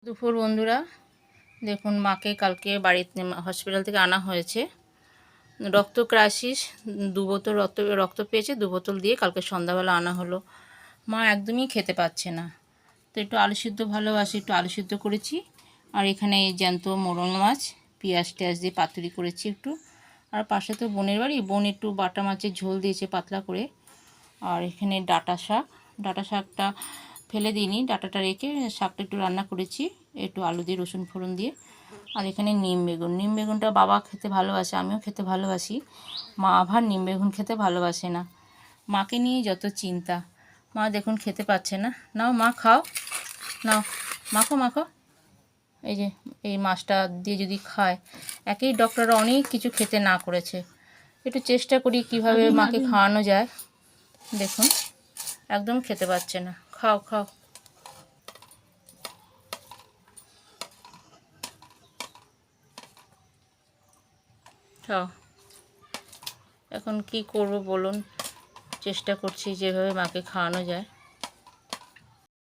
দুপুর বন্ধুরা, দেখুন মাকে কালকে বাড়িতে হসপিটাল থেকে আনা হয়েছে। রক্ত ক্রাইসিস, 2 বোতল রক্ত পেয়েছে, 2 বোতল দিয়ে কালকে সন্ধ্যাবেলা আনা হলো। মা একদমই খেতে পাচ্ছে না, তো একটু আলু সিদ্ধ ভালোবাসি, একটু আলু সিদ্ধ করেছি। আর এখানে এই জ্যান্ত মোরল মাছ পেঁয়াজ টেয়াজ দিয়ে পাতুরি করেছি একটু। আর পাশে তো বোনের বাড়ি, বোন একটু বাটা মাছের ঝোল দিয়েছে পাতলা করে। আর এখানে ডাঁটা শাকটা ফেলে দিইনি, ডাঁটাটা রেখে শাকটা একটু রান্না করেছি একটু আলু দিয়ে রসুন ফোড়ন দিয়ে। আর এখানে নিম বেগুনটা বাবা খেতে ভালোবাসে, আমিও খেতে ভালোবাসি। মা আবার নিম বেগুন খেতে ভালোবাসে না। মাকে নিয়ে যত চিন্তা। মা দেখুন খেতে পাচ্ছে না। নাও মা খাও, নাও মাখো মাখো। এই যে এই মাছটা দিয়ে যদি খায়, একেই ডক্টররা অনেক কিছু খেতে না করেছে। একটু চেষ্টা করি কিভাবে মাকে খাওয়ানো যায়। দেখুন একদম খেতে পাচ্ছে না। খাও খাও, খাও। এখন কি করব বলুন, চেষ্টা করছি যেভাবে মাকে খাওয়ানো যায়।